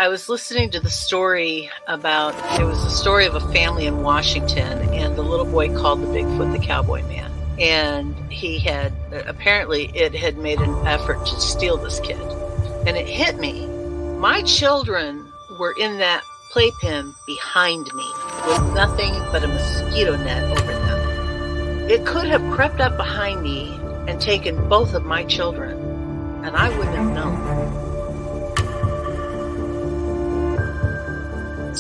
I was listening to the story about, it was a story of a family in Washington, and the little boy called the Bigfoot the Cowboy Man. And he had, apparently it had made an effort to steal this kid. And it hit me. My children were in that playpen behind me with nothing but a mosquito net over them. It could have crept up behind me and taken both of my children, and I wouldn't have known.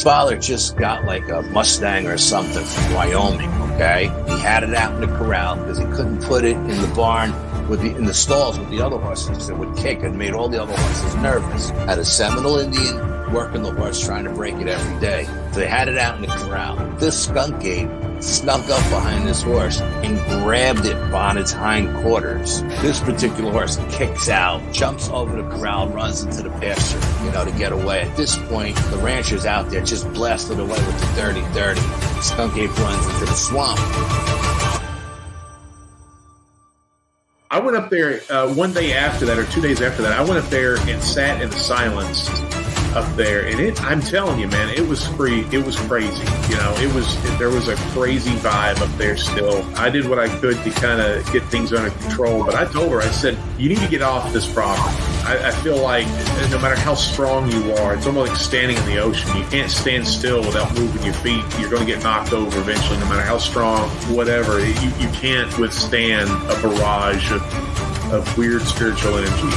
Father just got like a Mustang or something from Wyoming, okay? He had it out in the corral because he couldn't put it in the barn in the stalls with the other horses because it would kick and made all the other horses nervous. Had a Seminole Indian working the horse trying to break it every day. So they had it out in the corral. This skunk ape snuck up behind this horse and grabbed it on its hind quarters. This particular horse kicks out, jumps over the corral, runs into the pasture, to get away. At this point, the rancher's out there just blasted away with the dirty. Skunk ape runs into the swamp. I went up there one day after that, or 2 days after that. I went up there and sat in the silence up there, and I'm telling you, man, it was free. It was crazy. There was a crazy vibe up there still. I did what I could to kind of get things under control, but I told her, I said, you need to get off this property. I feel like no matter how strong you are, it's almost like standing in the ocean. You can't stand still without moving your feet. You're going to get knocked over eventually, no matter how strong, whatever. You can't withstand a barrage of weird spiritual energy.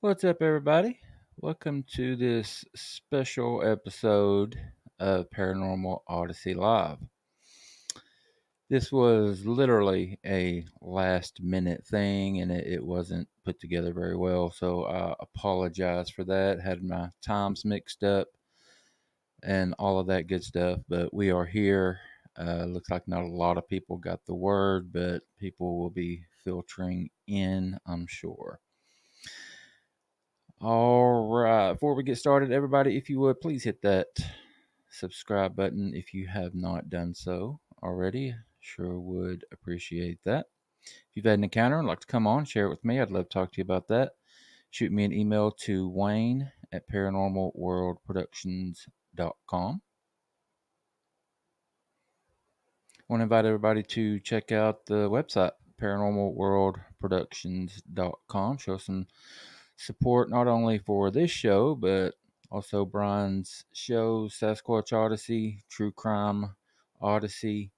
What's up, everybody? Welcome to this special episode of Paranormal Odyssey Live. This was literally a last-minute thing, and it wasn't put together very well, so I apologize for that. Had my times mixed up and all of that good stuff, but we are here. Looks like not a lot of people got the word, but people will be filtering in, I'm sure. All right, before we get started, everybody, if you would, please hit that subscribe button if you have not done so already. Sure would appreciate that. If you've had an encounter and like to come on, share it with me. I'd love to talk to you about that. Shoot me an email to wayne@paranormalworldproductions.com. I want to invite everybody to check out the website, paranormalworldproductions.com. Show some support not only for this show, but also Brian's shows, Sasquatch Odyssey, True Crime Odyssey,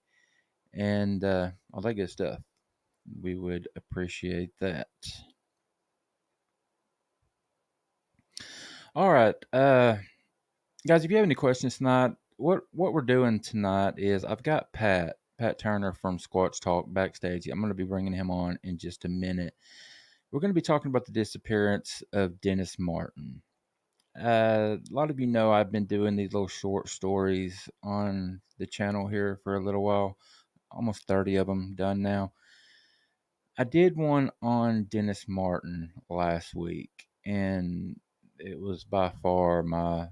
and all that good stuff. We would appreciate that. All right, guys, if you have any questions tonight, what we're doing tonight is I've got Pat Turner from Squatch Talk backstage. I'm going to be bringing him on in just a minute. We're going to be talking about the disappearance of Dennis Martin. A lot of you know I've been doing these little short stories on the channel here for a little while, almost 30 of them done now. I did one on Dennis Martin last week, and it was by far my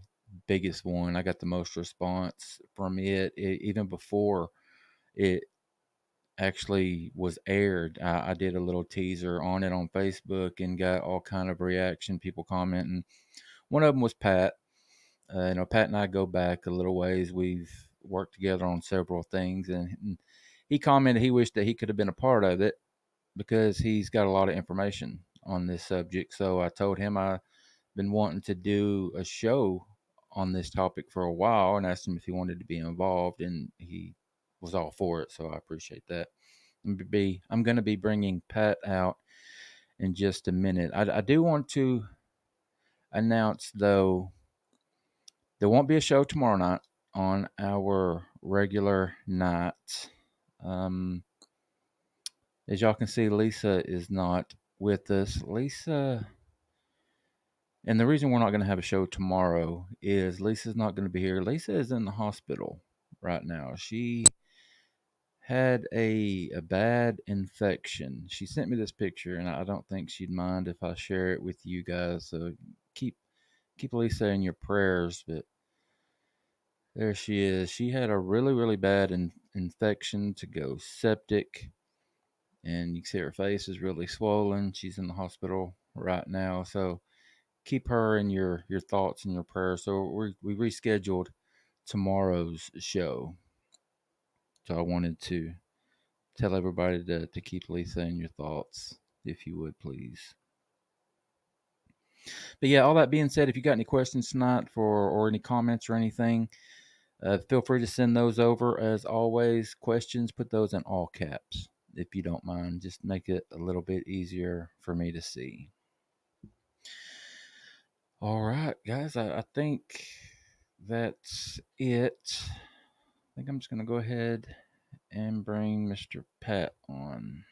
biggest one. I got the most response from it even before it actually was aired. I did a little teaser on it on Facebook and got all kind of reaction, people commenting. One of them was Pat. Pat and I go back a little ways. We've worked together on several things, and he commented he wished that he could have been a part of it because he's got a lot of information on this subject. So I told him I've been wanting to do a show on this topic for a while and asked him if he wanted to be involved, and he was all for it. So I appreciate that. I'm going to be bringing Pat out in just a minute. I do want to announce, though, there won't be a show tomorrow night on our regular night. As y'all can see, Lisa is not with us. Lisa, and the reason we're not going to have a show tomorrow is Lisa's not going to be here. Lisa is in the hospital right now. She had a bad infection. She sent me this picture, and I don't think she'd mind if I share it with you guys. So keep Lisa in your prayers. But There she is. She had a really, really bad infection to go septic, and you can see her face is really swollen. She's in the hospital right now. So keep her in your thoughts and your prayers. So we rescheduled tomorrow's show. So I wanted to tell everybody to keep Lisa in your thoughts, if you would, please. But yeah, all that being said, if you got any questions tonight or any comments or anything, feel free to send those over. As always, questions, put those in all caps if you don't mind. Just make it a little bit easier for me to see. All right, guys, I think that's it. I think I'm just going to go ahead and bring Mr. Pat on.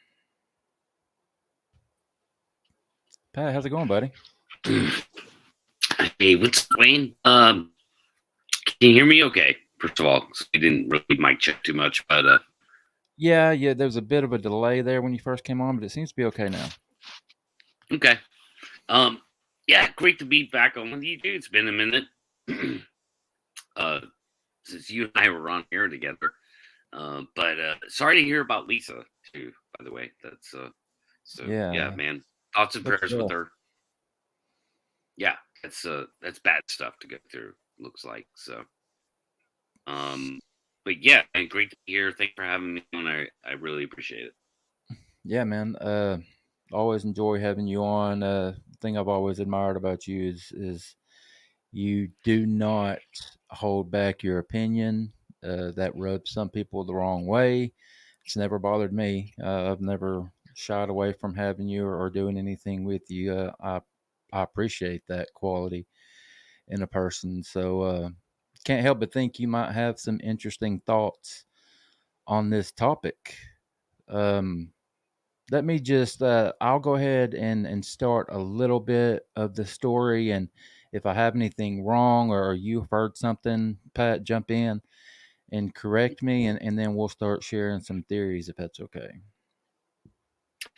Pat, how's it going, buddy? Hey, what's Wayne? Can you hear me okay? First of all, so you didn't really mic check too much, but Yeah, there was a bit of a delay there when you first came on, but it seems to be okay now. okay. Yeah, great to be back on with you, dude. It's been a minute since you and I were on here together. But sorry to hear about Lisa too. By the way, that's so yeah, man. Thoughts and prayers with her. Yeah, that's bad stuff to go through. Looks like so. But yeah, and great to be here. Thanks for having me on. I really appreciate it. Yeah, man. Always enjoy having you on. Thing I've always admired about you is you do not hold back your opinion. That rubs some people the wrong way. It's never bothered me. I've never shied away from having you or doing anything with you. I appreciate that quality in a person. So can't help but think you might have some interesting thoughts on this topic. Let me just I'll go ahead and start a little bit of the story, and if I have anything wrong or you've heard something, Pat, jump in and correct me, and then we'll start sharing some theories if that's okay.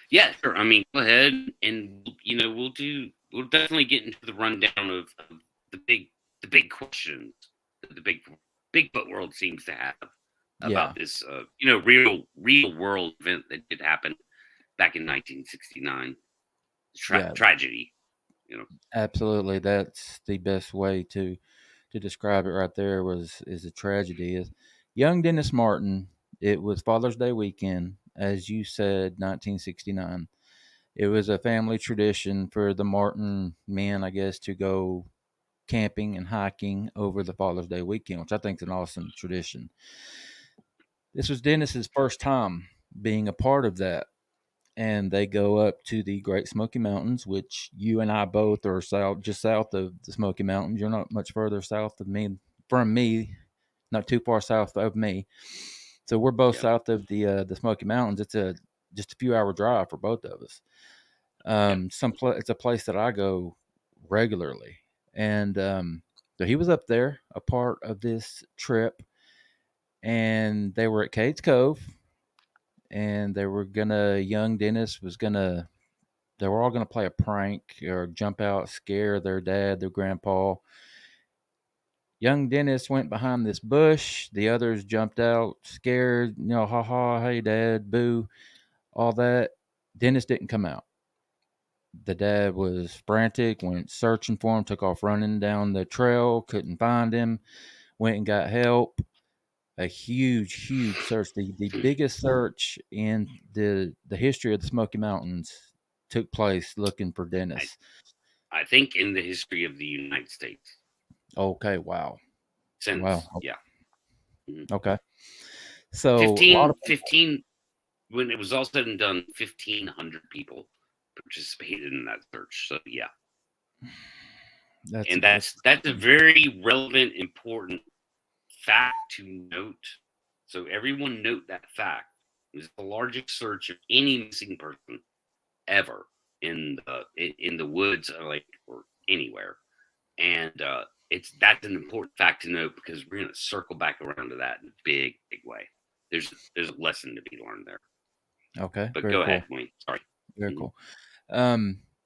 Yeah, sure. I mean, go ahead, and we'll definitely get into the rundown of the big questions that the Bigfoot world seems to have about this real world event that did happen back in 1969. Tragedy. Absolutely, that's the best way to describe it right there. Is a tragedy. Is young Dennis Martin. It was Father's Day weekend, as you said, 1969. It was a family tradition for the Martin men, I guess, to go camping and hiking over the Father's Day weekend, which I think is an awesome tradition. This was Dennis's first time being a part of that. And they go up to the Great Smokey Mountains, which you and I both are just south of the Smoky Mountains. You're not much further south of me, not too far south of me. So we're both south of the Smoky Mountains. It's just a few hour drive for both of us. It's a place that I go regularly, and so he was up there, a part of this trip, and they were at Cades Cove, and young Dennis was gonna. They were all gonna play a prank or jump out, scare their dad, their grandpa. Young Dennis went behind this bush. The others jumped out, scared, ha ha, hey dad, boo, all that. Dennis didn't come out. The dad was frantic, went searching for him, took off running down the trail, couldn't find him, went and got help. A huge, huge search. The biggest search in the history of the Smoky Mountains took place looking for Dennis. I think in the history of the United States. Okay, wow. Wow. Yeah. Mm-hmm. Okay. So 15 when it was all said and done, 1,500 people participated in that search. So yeah. That's a very relevant, important fact to note. So everyone note that fact. It was the largest search of any missing person ever in the woods or anywhere. And that's an important fact to note because we're going to circle back around to that in a big way. There's a lesson to be learned there. Okay. But go ahead, Wayne. Sorry. Very cool.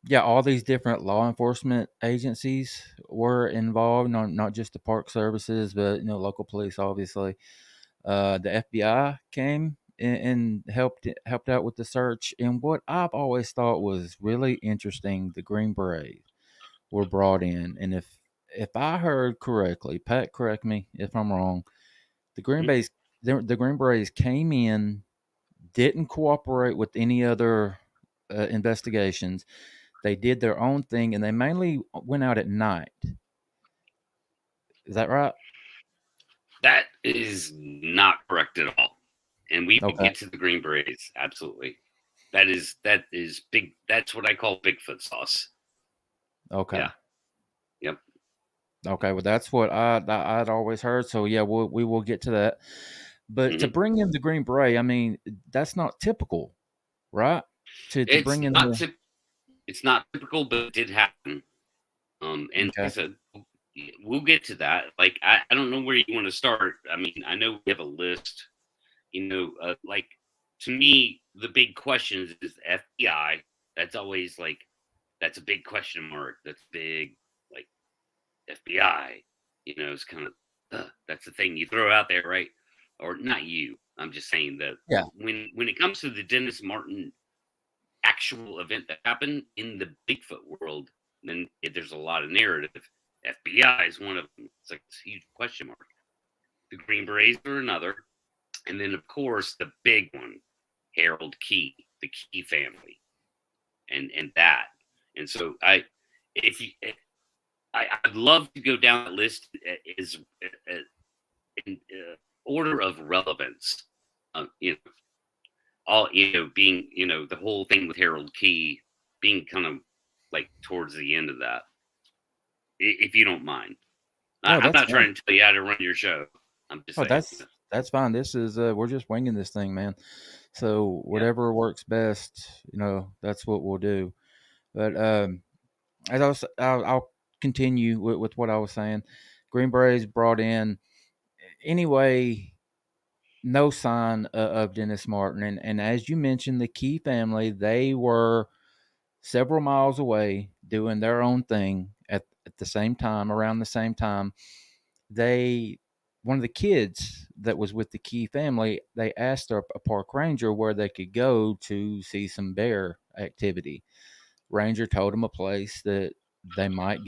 yeah, all these different law enforcement agencies were involved, not just the park services, but local police, obviously. The FBI came and helped out with the search. And what I've always thought was really interesting, the Green Berets were brought in, and if I heard correctly, Pat, correct me if I'm wrong. The Green Berets came in, didn't cooperate with any other investigations. They did their own thing, and they mainly went out at night. Is that right? That is not correct at all. And we will Okay. get to the Green Berets. Absolutely. That is big. That's what I call Bigfoot sauce. Okay. Yeah. Yep. Okay. Well, that's what I'd always heard. So yeah, we will get to that. But to bring in the Green Beret, I mean, that's not typical, right? To It's bring in not the it's not typical, but it did happen. And like I said, we'll get to that. Like I don't know where you want to start. I mean, I know we have a list. Like to me, the big questions is FBI. That's always like that's a big question mark. That's big, like FBI. It's kind of that's the thing you throw out there, right? Or not you. I'm just saying that yeah. when it comes to the Dennis Martin actual event that happened in the Bigfoot world, then there's a lot of narrative. FBI is one of them. It's like this huge question mark. The Green Berets are another, and then of course the big one, Harold Key, the Key family, and that. And so I'd love to go down the list is in order of relevance. Being the whole thing with Harold Key being kind of like towards the end of that, if you don't mind. Oh, I'm that's not fine. trying to tell you how to run your show. I'm just saying. That's fine. This is we're just winging this thing, man. So whatever works best, that's what we'll do. But as I'll continue with what I was saying. Green Berets brought in anyway. No sign of Dennis Martin, and as you mentioned, the Key family, they were several miles away doing their own thing at the same time, around the same time. One of the kids that was with the Key family, they asked a park ranger where they could go to see some bear activity. Ranger told them a place that they might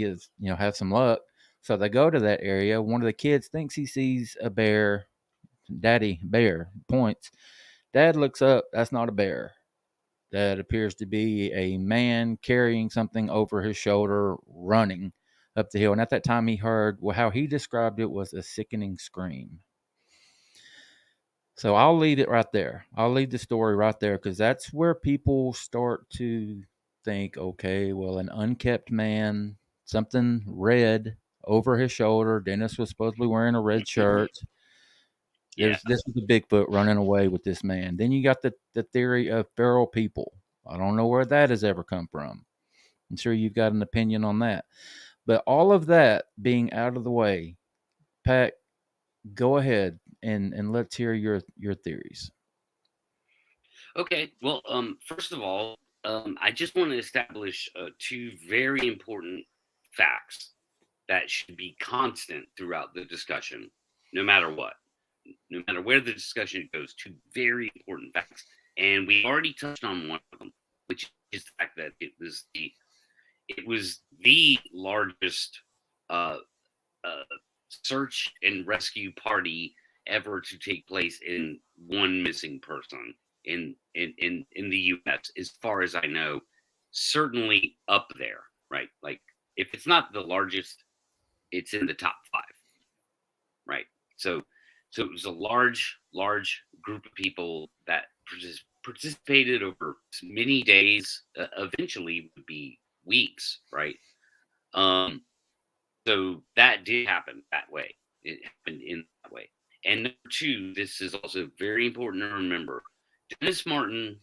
have some luck. So they go to that area. One of the kids thinks he sees a bear. Daddy bear points. Dad looks up. That's not a bear. That appears to be a man carrying something over his shoulder, running up the hill. And at that time, he heard, well, how he described it was a sickening scream. So I'll leave it right there. I'll leave the story right there because that's where people start to think, okay, well, an unkept man, something red over his shoulder. Dennis was supposedly wearing a red shirt. This was a Bigfoot running away with this man. Then you got the theory of feral people. I don't know where that has ever come from. I'm sure you've got an opinion on that. But all of that being out of the way, Pat, go ahead and let's hear your theories. Okay. Well, first of all, I just want to establish two very important facts that should be constant throughout the discussion, no matter what, no matter where the discussion goes. Two very important facts, and we already touched on one of them, which is the fact that it was the largest search and rescue party ever to take place in one missing person in the U.S. as far as I know, certainly up there, right? Like if it's not the largest, it's in the top 5, right? So it was a large group of people that participated over many days. Eventually, would be weeks, right? So that did happen that way. It happened in that way. And number 2, this is also very important to remember. Dennis Martin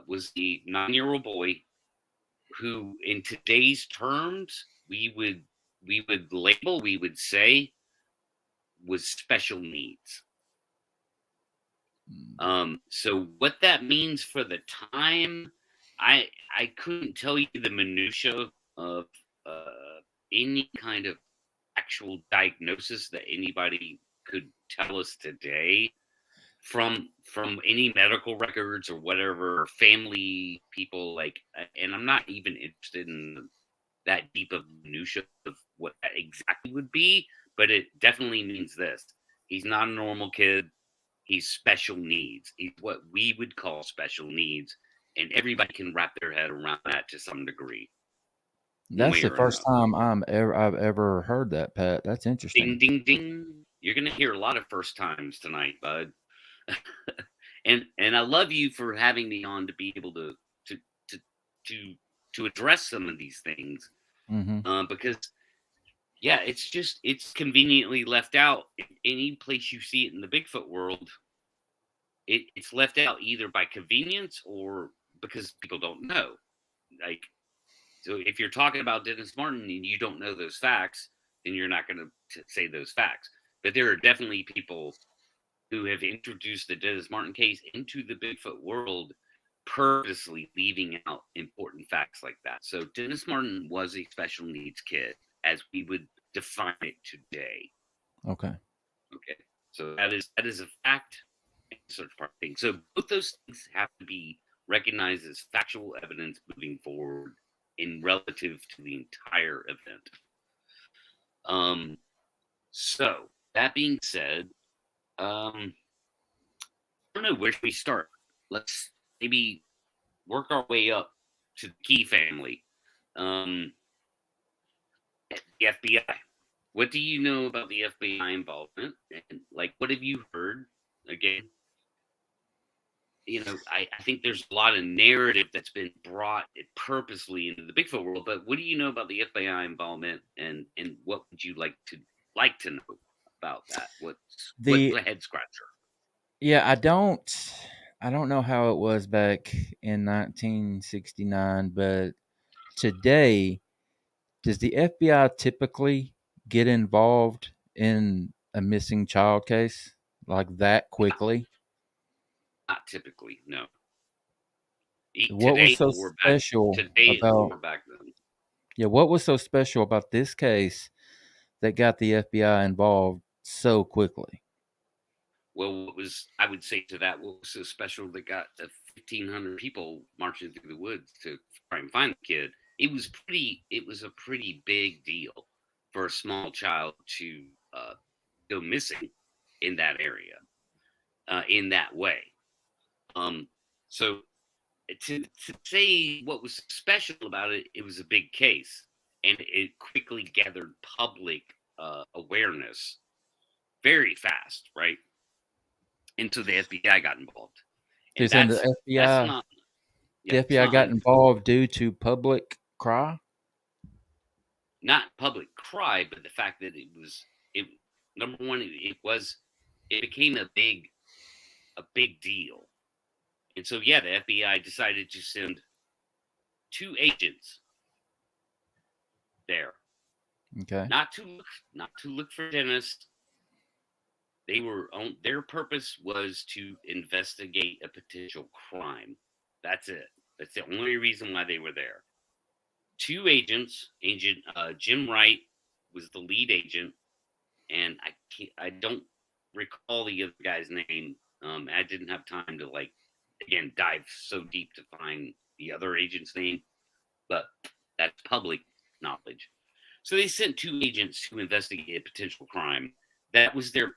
was the 9-year-old boy who, in today's terms, we would say was special needs. So what that means for the time, I couldn't tell you the minutia of any kind of actual diagnosis that anybody could tell us today from any medical records or whatever, or family people, like, and I'm not even interested in that deep of minutia of what that exactly would be, but it definitely means this: he's not a normal kid. He's special needs. He's what we would call special needs, and everybody can wrap their head around that to some degree. That's the first time I've ever heard that, Pat. That's interesting. Ding, ding, ding. You're going to hear a lot of first times tonight, bud. and I love you for having me on to be able to address some of these things, because yeah, it's conveniently left out. Any place you see it in the Bigfoot world, it's left out either by convenience or because people don't know. Like, so if you're talking about Dennis Martin and you don't know those facts, then you're not going to say those facts. But there are definitely people who have introduced the Dennis Martin case into the Bigfoot world, purposely leaving out important facts like that. So Dennis Martin was a special needs kid, as we would define it today. Okay. So that is a fact. Sort of thing. So both those things have to be recognized as factual evidence moving forward in relative to the entire event. So that being said, I don't know, where should we start? Let's maybe work our way up to the Key family. The FBI. What do you know about the FBI involvement? And, like, what have you heard? Again, you know, I think there's a lot of narrative that's been brought purposely into the Bigfoot world, but what do you know about the FBI involvement, and what would you like to know about that? What's the head scratcher? Yeah, I don't know how it was back in 1969, but today, does the FBI typically get involved in a missing child case like that quickly? Not typically, no. What was so special about back then? Yeah, what was so special about this case that got the FBI involved so quickly? Well, I would say to that, what was so special that got 1,500 people marching through the woods to try and find the kid? It was a pretty big deal for a small child to go missing in that area, in that way. So to say what was special about it, it was a big case, and it quickly gathered public awareness very fast, right? And so the FBI got involved. And the FBI got involved due to public cry? Not public cry, but the fact that number one, it became a big deal. And so, yeah, the FBI decided to send 2 agents there. Okay. Not to look for Dennis. Their purpose was to investigate a potential crime. That's it. That's the only reason why they were there. 2 agents. Agent Jim Wright was the lead agent, and I don't recall the other guy's name. I didn't have time to dive so deep to find the other agent's name, but that's public knowledge. So they sent 2 agents to investigate a potential crime. That was their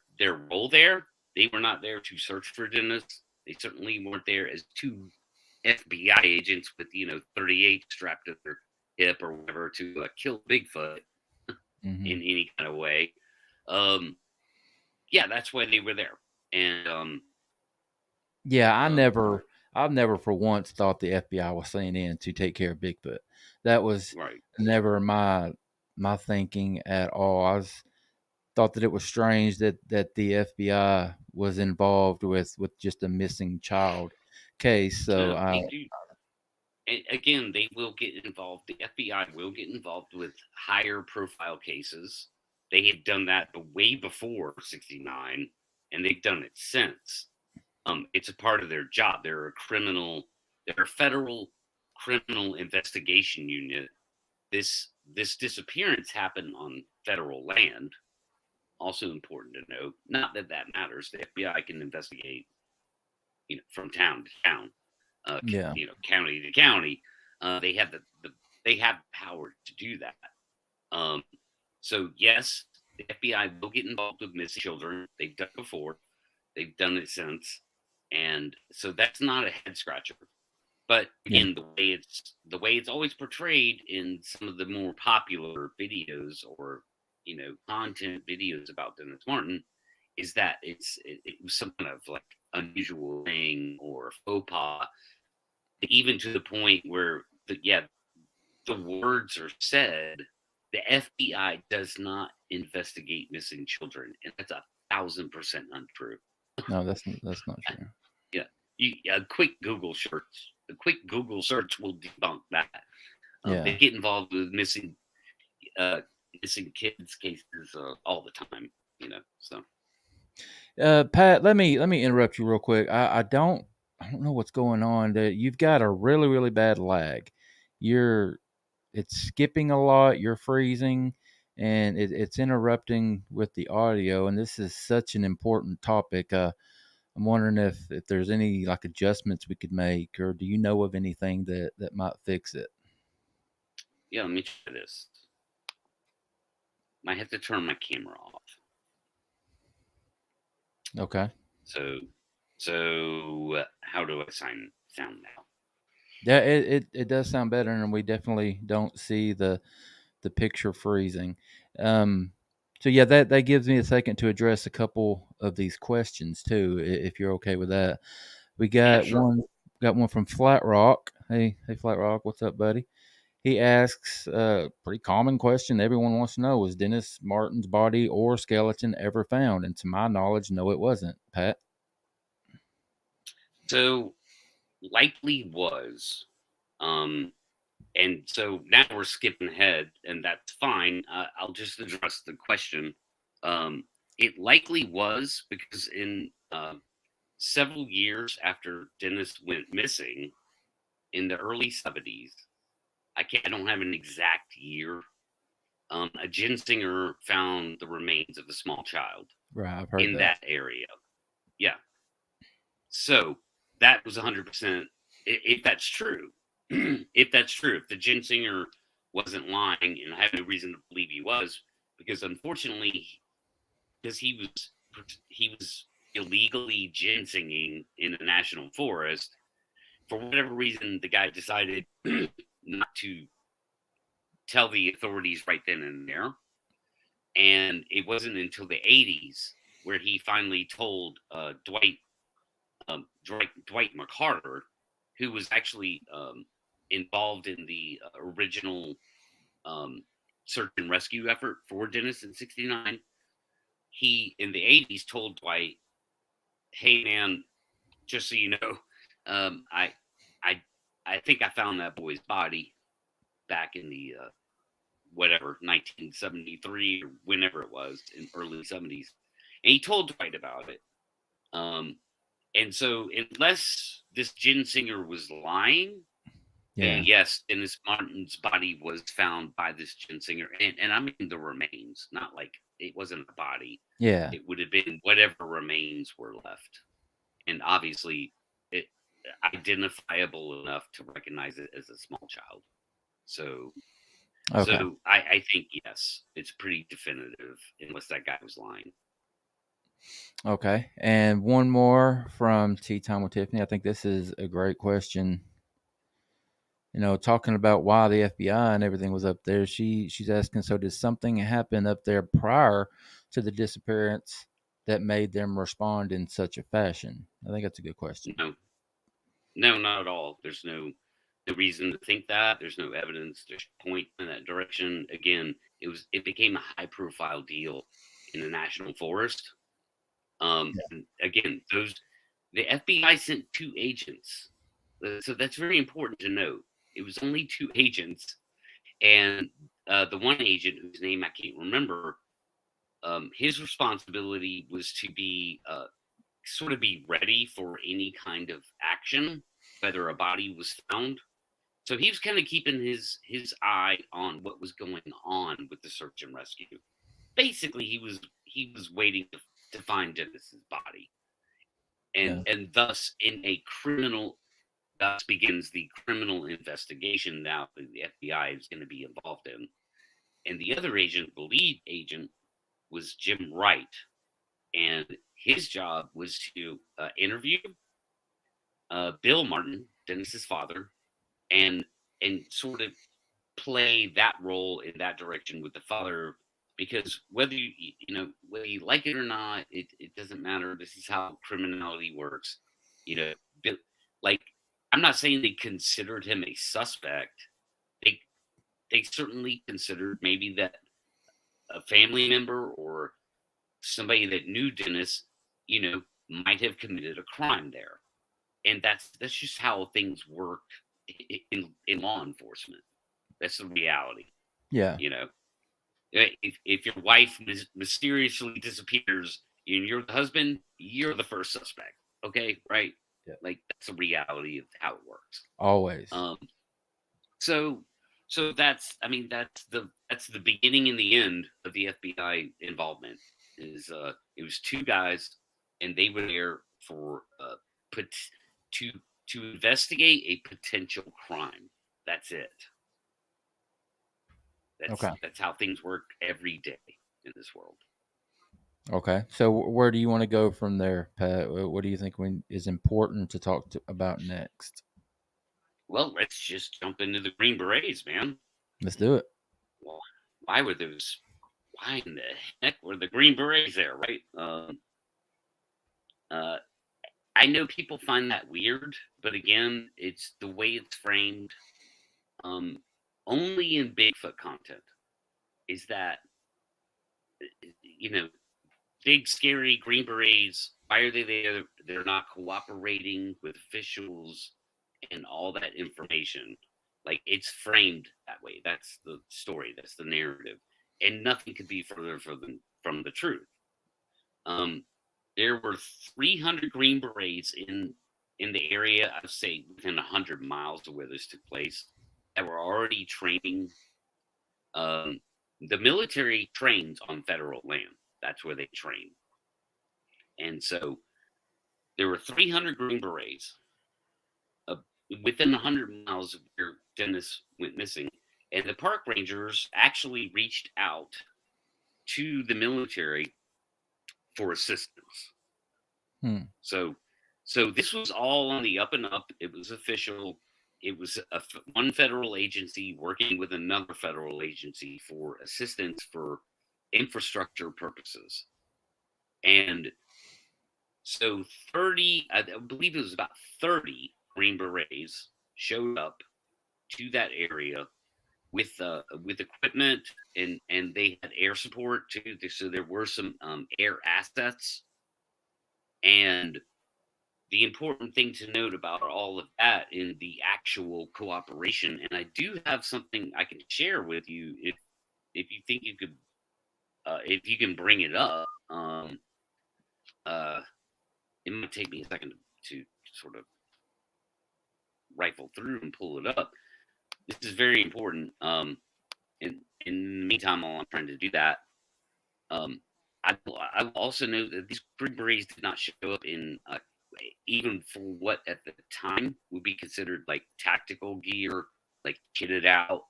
role there. They were not there to search for Dennis. They certainly weren't there as 2 FBI agents with 38 strapped to their hip or whatever to kill Bigfoot in any kind of way. Yeah, that's why they were there. And yeah, I've never for once thought the FBI was sent in to take care of Bigfoot. That was never my thinking at all. I thought that it was strange that the FBI was involved with just a missing child case. So again, they will get involved. The FBI will get involved with higher profile cases. They had done that way before 1969, and they've done it since. It's a part of their job. They're a federal criminal investigation unit. This disappearance happened on federal land. Also important to note. Not that that matters. The FBI can investigate, from town to town, Yeah. county to county. They have they have power to do that. So yes, the FBI will get involved with missing children. They've done it before. They've done it since, and so that's not a head scratcher. But again, the way it's always portrayed in some of the more popular videos or content videos about Dennis Martin is that it was some kind of like unusual thing or faux pas, even to the point where the words are said. The FBI does not investigate missing children, and that's 1,000% untrue. No, that's not true. Yeah, a quick Google search will debunk that. Yeah. They get involved with missing kids cases all the time, So, Pat, let me interrupt you real quick. I don't know what's going on. You've got a really, really bad lag. It's skipping a lot. You're freezing, and it's interrupting with the audio. And this is such an important topic. I'm wondering if there's any like adjustments we could make, or do you know of anything that might fix it? Yeah, let me try this. Might have to turn my camera off. Okay. So how do I sound now? Yeah, it does sound better, and we definitely don't see the picture freezing. So yeah, that gives me a second to address a couple of these questions too, if you're okay with that. We got one from Flat Rock. Hey Flat Rock, what's up, buddy? He asks a pretty common question everyone wants to know: was Dennis Martin's body or skeleton ever found? And to my knowledge, no, it wasn't. Pat? So likely was. And so now we're skipping ahead, and that's fine. I'll just address the question. It likely was because in several years after Dennis went missing, in the early 70s, I don't have an exact year. A ginsinger found the remains of a small child Right, I've heard in that area. Yeah. So that was 100%. If that's true, if the ginsinger wasn't lying, and I have no reason to believe he was, because unfortunately, because he was illegally ginsenging in a national forest, for whatever reason, the guy decided not to tell the authorities right then and there. And it wasn't until the 80s where he finally told Dwight McCarter, who was actually involved in the original search and rescue effort for Dennis in '69. He, in the 80s, told Dwight, "Hey, man, just so you know, I think I found that boy's body back in the 1973 or whenever it was, in early 70s," and he told Dwight about it. And so, unless this ginsinger was lying, then yes, Dennis Martin's body was found by this ginsinger, and I mean the remains, not like it wasn't a body. Yeah, it would have been whatever remains were left, and obviously, it identifiable enough to recognize it as a small child. So, so I think yes, it's pretty definitive, unless that guy was lying. Okay. And one more from Tea Time with Tiffany. I think this is a great question. Talking about why the FBI and everything was up there. She's asking, so did something happen up there prior to the disappearance that made them respond in such a fashion? I think that's a good question. No, not at all. There's no reason to think that. There's no evidence to point in that direction. Again, it became a high profile deal in the national forest. Again, the FBI sent 2 agents, so that's very important to note. It was only 2 agents, and the one agent whose name I can't remember, his responsibility was to be be ready for any kind of action, whether a body was found. So he was kind of keeping his eye on what was going on with the search and rescue. Basically, he was waiting to find Dennis's body, and thus thus begins the criminal investigation now that the FBI is going to be involved in. And the other agent, the lead agent, was Jim Wright, and his job was to interview Bill Martin, Dennis's father, and sort of play that role in that direction with the father, because whether whether you like it or not, it doesn't matter. This is how criminality works. Like, I'm not saying they considered him a suspect. They certainly considered maybe that a family member or somebody that knew Dennis, might have committed a crime there. And that's just how things work in law enforcement. That's the reality. Yeah. If your wife mysteriously disappears and you're the husband, you're the first suspect. Okay, right? Yeah. Like, that's the reality of how it works. Always. So that's the beginning and the end of the FBI involvement. It was two guys, and they were there for to investigate a potential crime. That's it. That's how things work every day in this world. Okay. So where do you want to go from there, Pat? What do you think is important to talk about next? Well, let's just jump into the Green Berets, man. Let's do it. Well, why in the heck were the Green Berets there, right? I know people find that weird, but again, it's the way it's framed. Only in Bigfoot content is that, big scary Green Berets. Why are they there? They're not cooperating with officials and all that information. Like, it's framed that way. That's the story. That's the narrative. And nothing could be further from the truth. There were 300 Green Berets in the area, I'd say within 100 miles of where this took place, that were already training. The military trains on federal land. That's where they train. And so there were 300 Green Berets within 100 miles of where Dennis went missing. And the park rangers actually reached out to the military for assistance. So this was all on the up and up. It was official. It was one federal agency working with another federal agency for assistance for infrastructure purposes. And so I believe it was about 30 Green Berets showed up to that area with equipment, and they had air support too. So there were some air assets. And the important thing to note about all of that in the actual cooperation, and I do have something I can share with you if you think you could, if you can bring it up. It might take me a second to sort of rifle through and pull it up. This is very important. In the meantime, while I'm trying to do that, I also know that these Green Berets did not show up in even for what at the time would be considered like tactical gear, like kitted out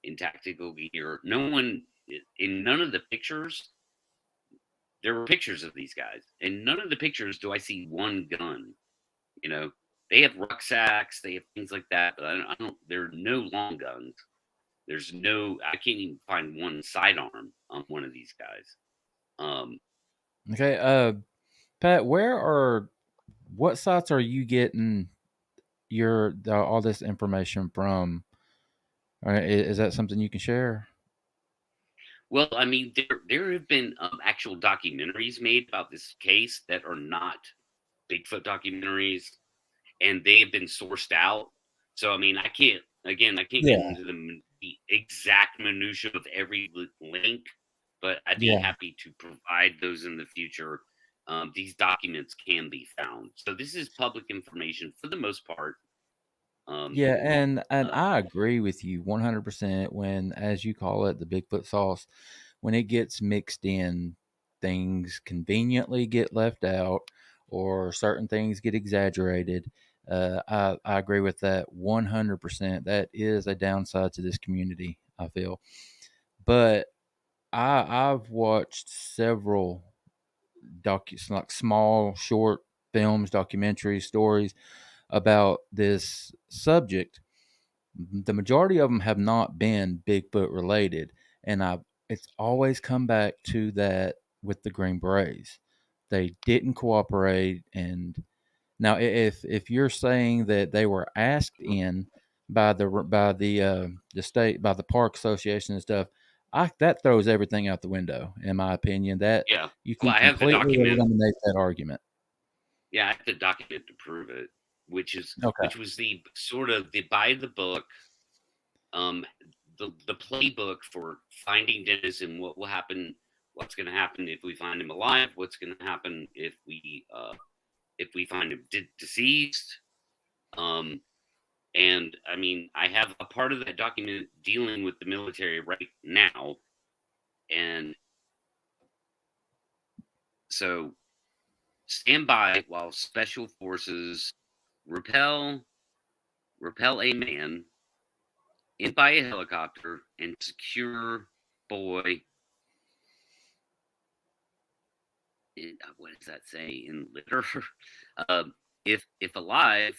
in tactical gear. No one in none of the pictures. There were pictures of these guys, and none of the pictures do I see one gun. They have rucksacks, they have things like that, but I don't. There are no long guns. I can't even find one sidearm on one of these guys. Okay, Pat, what sites are you getting all this information from? Is that something you can share? Well, I mean, there have been actual documentaries made about this case that are not Bigfoot documentaries, and they have been sourced out. So, I mean, I can't get into the exact minutia of every link, but I'd be happy to provide those in the future. These documents can be found. So this is public information for the most part. Yeah, and I agree with you 100% when, as you call it, the Bigfoot sauce, when it gets mixed in, things conveniently get left out or certain things get exaggerated. I agree with that 100%. That is a downside to this community, I feel. But I've watched several like small, short films, documentaries, stories about this subject. The majority of them have not been Bigfoot related, and it's always come back to that with the Green Berets. They didn't cooperate, and now if you're saying that they were asked in by the state, by the park association and stuff, that throws everything out the window, in my opinion. That Yeah. you Well, can I have the completely document. eliminate that argument. Yeah, I have the document to prove it, which Okay. was the sort of the by the book, the playbook for finding Dennis and what will happen, what's going to happen if we find him alive, what's going to happen if we find him deceased. And I mean, I have a part of that document dealing with the military right now, and so stand by while special forces repel a man in by a helicopter and secure boy. What does that say in litter? If alive,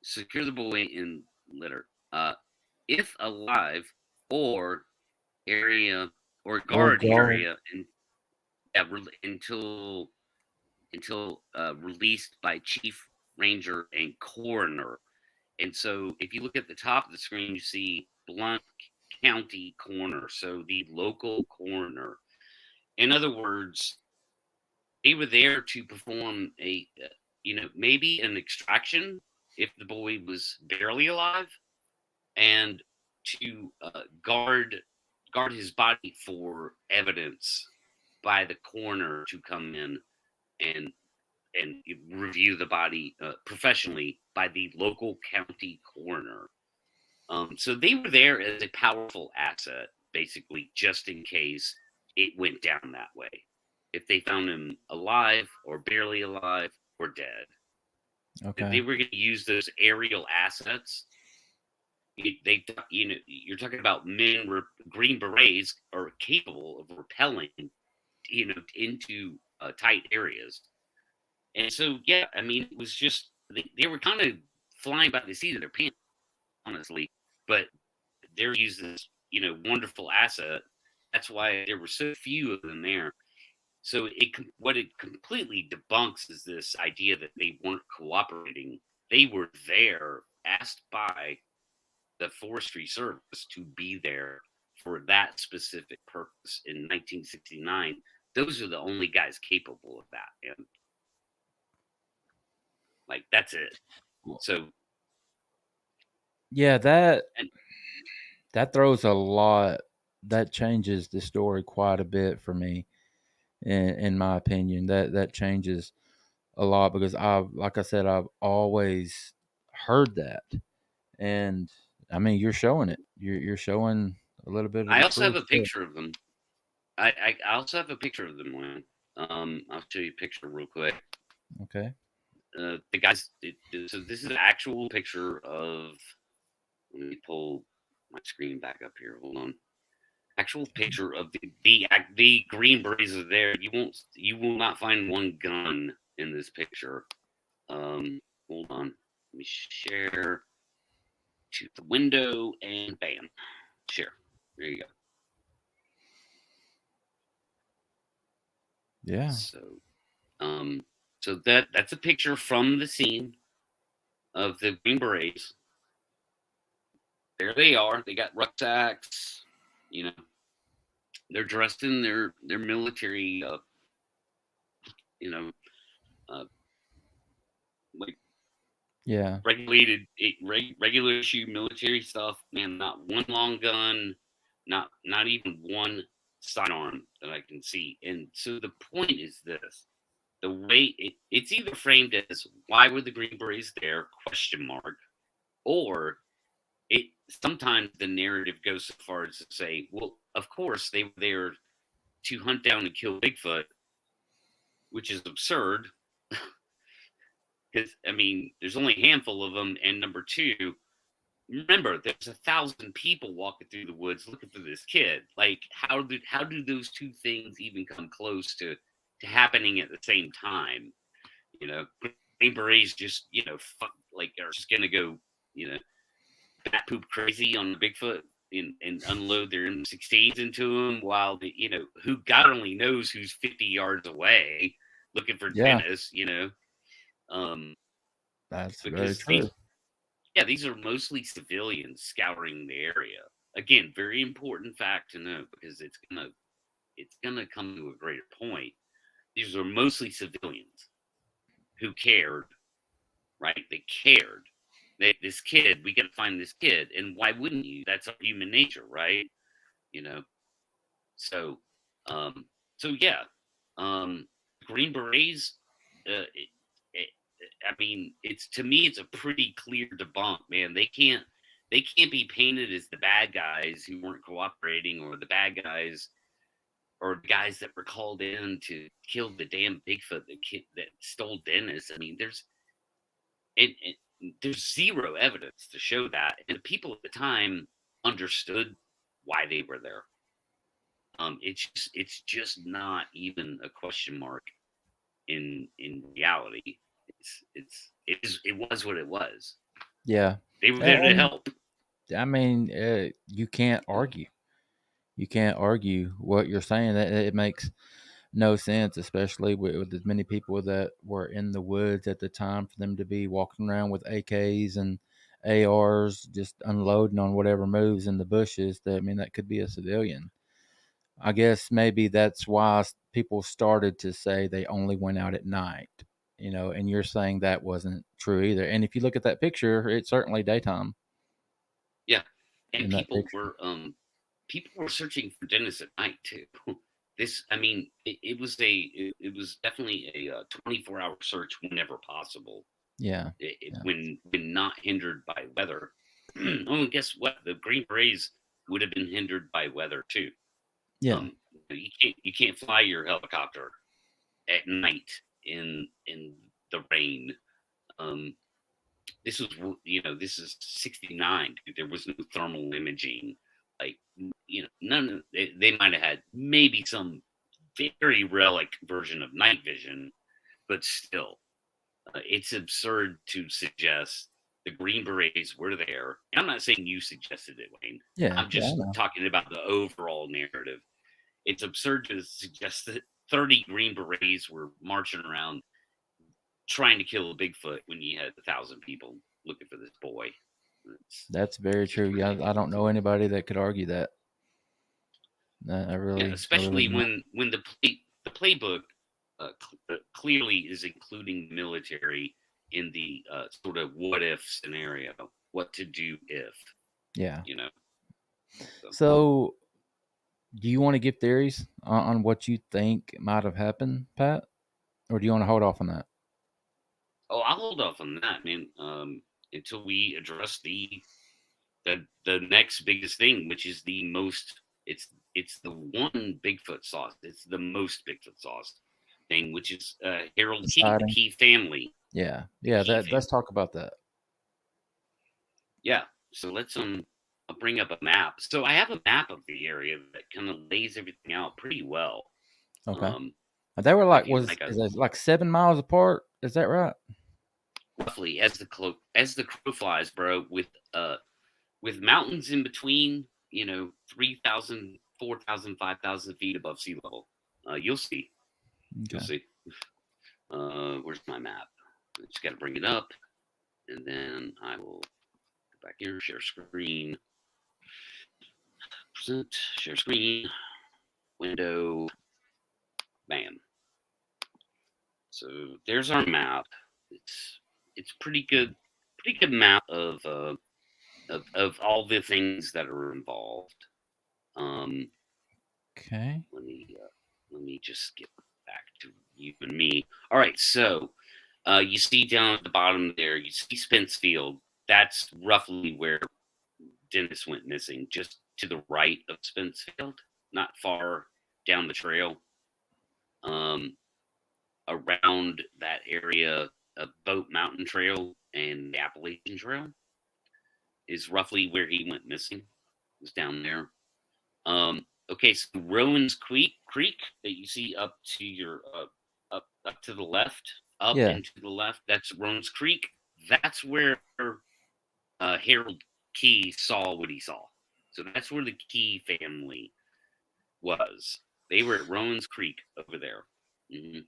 secure the boy in litter. If alive, or area or Or guard guard. area, and until released by chief ranger and coroner. And so if you look at the top of the screen, you see Blount County coroner, so the local coroner. In other words, they were there to perform maybe an extraction if the boy was barely alive, and to guard his body for evidence by the coroner to come in and review the body professionally by the local county coroner. So they were there as a powerful asset, basically, just in case it went down that way. If they found him alive or barely alive or dead, Okay. they were going to use those aerial assets. You're talking about Green Berets are capable of repelling, into tight areas. And so, yeah, I mean, it was just, they were kind of flying by the seat of their pants, honestly, but they're using this, wonderful asset. That's why there were so few of them there. So what it completely debunks is this idea that they weren't cooperating. They were there, asked by the Forestry Service to be there for that specific purpose in 1969. Those are the only guys capable of that. And like, that's it. So yeah, that throws a lot. That changes the story quite a bit for me, in my opinion. That changes a lot because like I said, I've always heard that, and I mean, you're showing it. You're showing a little bit of I the also have truth a picture of them. I also have a picture of them, Lynn. I'll show you a picture real quick. Okay. The guys. So this is an actual picture of. Let me pull my screen back up here. Hold on. Actual picture of the Green Berets are there. You will not find one gun in this picture. Hold on. Let me share to the window and bam, share. There you go. Yeah. So that's a picture from the scene of the Green Berets. There they are. They got rucksacks. They're dressed in their military. Like Yeah. regular issue military stuff. Man, not one long gun, not even one sidearm that I can see. And so the point is this: the way it's either framed as why were the Green Berets there? ? Or it sometimes the narrative goes so far as to say, well, of course they were there to hunt down and kill Bigfoot, which is absurd. Because I mean, there's only a handful of them, and number two, remember, there's 1,000 people walking through the woods looking for this kid. Like, how do those two things even come close to happening at the same time? You know, Green Berets just are just gonna go bat poop crazy on Bigfoot and unload their M16s into him while who God only knows who's 50 yards away looking for Dennis. That's very Because true. these are mostly civilians scouring the area. Again, very important fact to know because it's gonna come to a greater point. These are mostly civilians who cared, right? They cared. This kid, we gotta find this kid, and why wouldn't you? That's our human nature, right? So, yeah, Green Berets. I mean, to me, it's a pretty clear debunk, man. They can't be painted as the bad guys who weren't cooperating, or the bad guys, or the guys that were called in to kill the damn Bigfoot that stole Dennis. I mean, there's zero evidence to show that, and the people at the time understood why they were there. It's just not even a question mark in reality. It was what it was. Yeah, they were there to help. I mean, you can't argue. You can't argue what you're saying. That it makes no sense, especially with as many people that were in the woods at the time, for them to be walking around with AKs and ARs, just unloading on whatever moves in the bushes. That could be a civilian. I guess maybe that's why people started to say they only went out at night, and you're saying that wasn't true either. And if you look at that picture, it's certainly daytime. Yeah. And people were searching for Dennis at night too. It was definitely a 24-hour search whenever possible. Yeah. When not hindered by weather. Oh, and guess what? The Green Berets would have been hindered by weather too. Yeah. You can't fly your helicopter at night in the rain. This is 69. There was no thermal imaging. None. They might have had maybe some very relic version of night vision, but still, it's absurd to suggest the Green Berets were there. I'm not saying you suggested it, Wayne. Yeah, I'm just talking about the overall narrative. It's absurd to suggest that 30 Green Berets were marching around trying to kill a Bigfoot when you had 1,000 people looking for this boy. That's very true. Yeah, I don't know anybody that could argue that. Especially when the playbook clearly is including military in the sort of what if scenario, what to do if. Yeah. So do you want to give theories on what you think might have happened, Pat? Or do you want to hold off on that? Oh, I'll hold off on that, man, until we address the next biggest thing, which is the most, it's the one Bigfoot sauce. It's the most Bigfoot sauce thing, which is Harold Key, the Key family. Yeah. Let's talk about that. Yeah. So let's I'll bring up a map. So I have a map of the area that kind of lays everything out pretty well. Okay. They were is it like 7 miles apart? Is that right? Roughly, as the crow flies, bro. With mountains in between, 3,000, 4,000, 5,000 feet above sea level. You'll see. Okay. You'll see. Where's my map? I just got to bring it up, and then I will go back here, share screen, present, share screen, window, bam. So there's our map. It's pretty good map of all the things that are involved. Okay. Let me just get back to you and me. All right, so you see down at the bottom there, you see Spence Field. That's roughly where Dennis went missing, just to the right of Spence Field, not far down the trail. Around that area, Boat Mountain Trail and the Appalachian Trail is roughly where he went missing. It was down there. Okay, so Rowan's Creek that you see up to your up to the left, up Yeah. and to the left. That's Rowan's Creek. That's where Harold Key saw what he saw. So that's where the Key family was. They were at Rowan's Creek over there. Mm-hmm.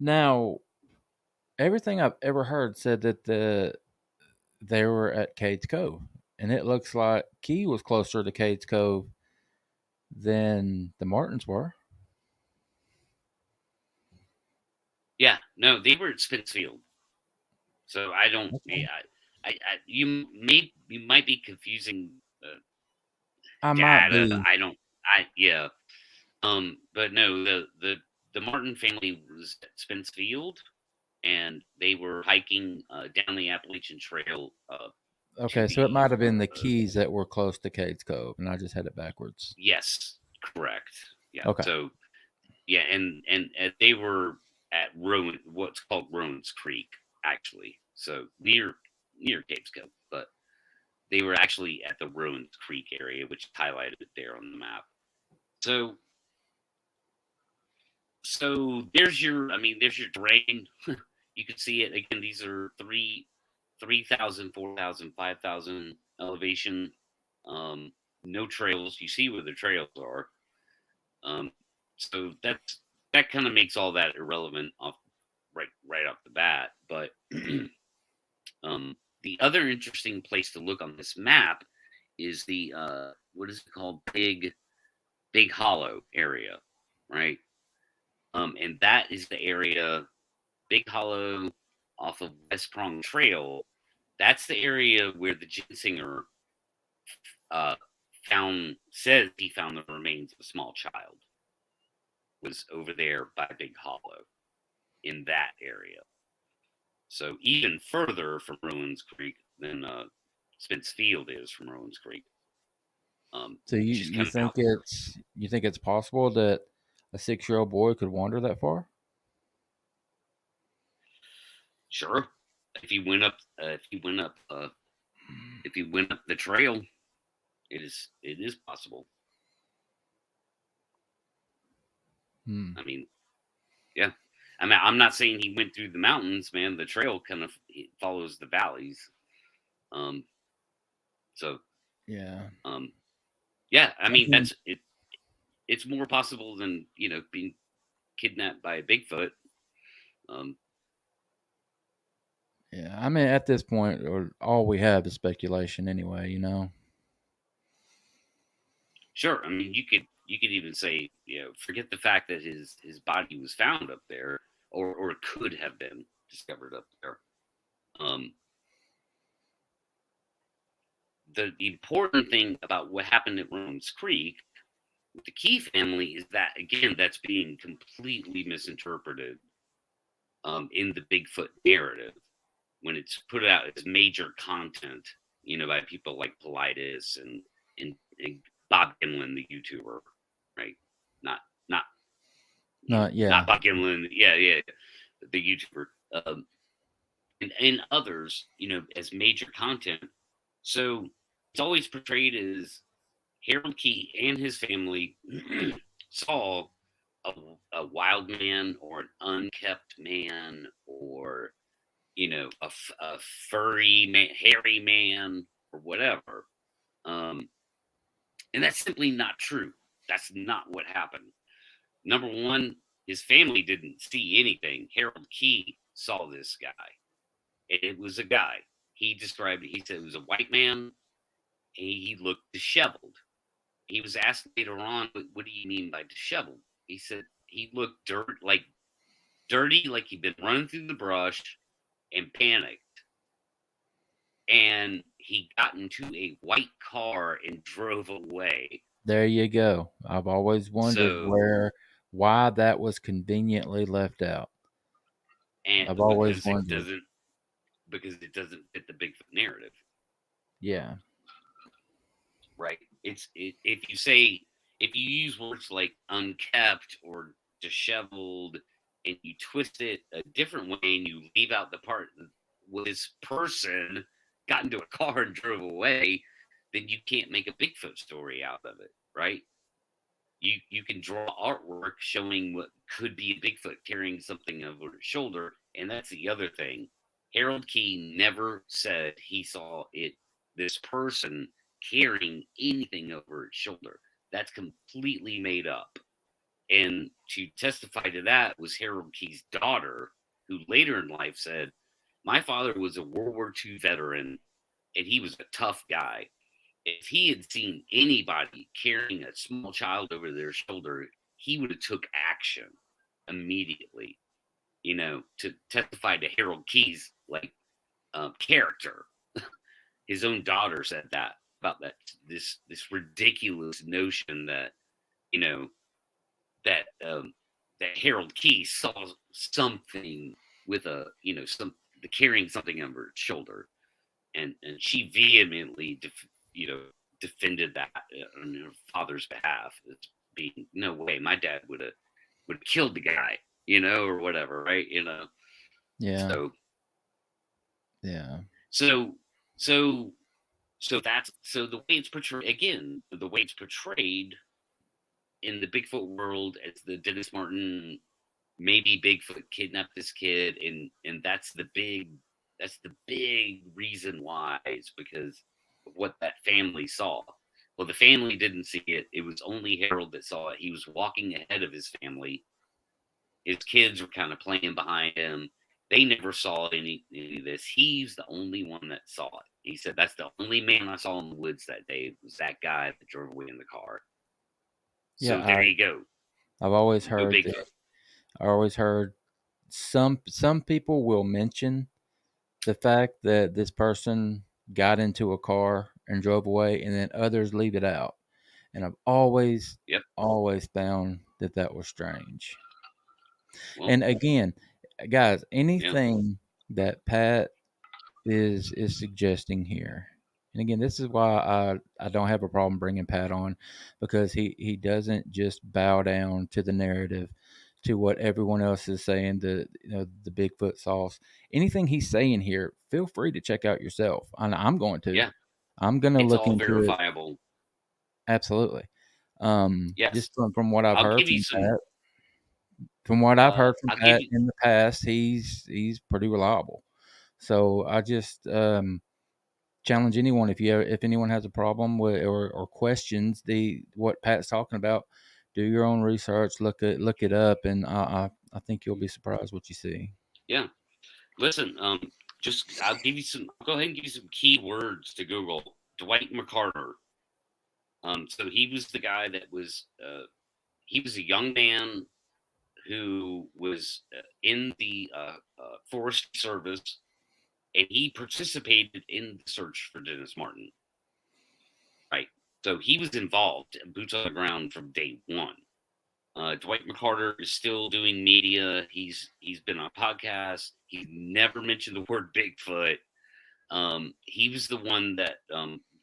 Now, everything I've ever heard said that they were at Cades Cove, and it looks like Key was closer to Cades Cove than the Martins were. Yeah, no, they were at Spitzfield. So I don't. Okay. You might be confusing. Might be. I don't. Yeah. But no, the Martin family was at Spitzfield, and they were hiking down the Appalachian Trail. Okay, so it might have been the Keys that were close to Cades Cove, and I just had it backwards. Yes, correct. Yeah. Okay. So, yeah, and they were at what's called Rowan's Creek, actually. So near Cades Cove, but they were actually at the Rowan's Creek area, which is highlighted there on the map. So there's your terrain. You can see it again. These are 3,000, 4,000, 5,000 elevation. No trails. You see where the trails are. So that kind of makes all that irrelevant right off the bat. But the other interesting place to look on this map is the what is it called? Big Hollow area, right? And that is the area, Big Hollow off of West Prong Trail. That's the area where the Ginsinger says he found the remains of a small child. Was over there by Big Hollow in that area. So even further from Rowan's Creek than Spence Field is from Rowan's Creek. So you think it's possible that a 6-year-old boy could wander that far? Sure. If he went up the trail, it is possible. I mean, yeah. I mean, I'm not saying he went through the mountains, man. The trail kind of follows the valleys. So yeah. Yeah, I mean that's it. It's more possible than being kidnapped by a Bigfoot. Yeah, I mean at this point, all we have is speculation anyway. Sure, I mean you could even say forget the fact that his body was found up there or could have been discovered up there. The important thing about what happened at Rowan's Creek with the Key family is that, again, that's being completely misinterpreted in the Bigfoot narrative when it's put out as major content, by people like Politis and Bob Gimlin, the YouTuber, right? Not Bob Gimlin, yeah, the YouTuber, and others, as major content. So it's always portrayed as Harold Key and his family saw a wild man or an unkept man or, a furry man, hairy man or whatever. And that's simply not true. That's not what happened. Number one, his family didn't see anything. Harold Key saw this guy. It was a guy. He described it. He said it was a white man. He looked disheveled. He was asked later on, what do you mean by disheveled? He said he looked dirty, like he'd been running through the brush and panicked. And he got into a white car and drove away. There you go. I've always wondered why that was conveniently left out. And I've always because wondered. it doesn't fit the Bigfoot narrative. Yeah. Right. If you use words like unkept or disheveled and you twist it a different way and you leave out the part where this person got into a car and drove away, then you can't make a Bigfoot story out of it, right? You can draw artwork showing what could be a Bigfoot carrying something over his shoulder, and that's the other thing. Harold Key never said he saw this person carrying anything over his shoulder. That's completely made up. And to testify to that was Harold Key's daughter, who later in life said, "My father was a World War II veteran, and he was a tough guy. If he had seen anybody carrying a small child over their shoulder, he would have took action immediately." To testify to Harold Key's character. His own daughter said that about this ridiculous notion that that Harold Key saw something with carrying something over his shoulder, and she vehemently defended that on her father's behalf. It's being, no way, my dad would have killed the guy, or whatever, right? Yeah. So Yeah. so that's the way it's portrayed. Again, the way it's portrayed in the Bigfoot world as the Dennis Martin, maybe Bigfoot kidnapped this kid, and that's the big reason why. It's because of what that family saw. Well, the family didn't see it. It was only Harold that saw it. He was walking ahead of his family. His kids were kind of playing behind him. They never saw any of this. He's the only one that saw it. He said, "That's the only man I saw in the woods that day. It was that guy that drove away in the car." So Yeah. there you go. I've always Go heard Bigfoot. I always heard some people will mention the fact that this person got into a car and drove away, and then others leave it out. And I've always found that was strange. Well, And again, guys, anything that Pat is suggesting here, and again, this is why I don't have a problem bringing Pat on, because he doesn't just bow down to the narrative, to what everyone else is saying, the Bigfoot sauce. Anything he's saying here, feel free to check out yourself. And I'm going to. yeah, I'm going to it's look all into verifiable. it. Absolutely. Yes. Just from what I've I'll heard give you from some. Pat. From what I've heard from I'll give Pat you. in the past, he's pretty reliable. So I just challenge anyone, if anyone has a problem with or questions what Pat's talking about, do your own research, look it up, and I think you'll be surprised what you see. Yeah. Listen, I'll give you some. I'll go ahead and give you some key words to Google. Dwight McCarter. So he was the guy that was. He was a young man who was in the Forest Service, and he participated in the search for Dennis Martin. Right. So he was involved, boots on the ground from day one. Dwight McCarter is still doing media. He's been on podcasts. He's never mentioned the word Bigfoot. He was the one that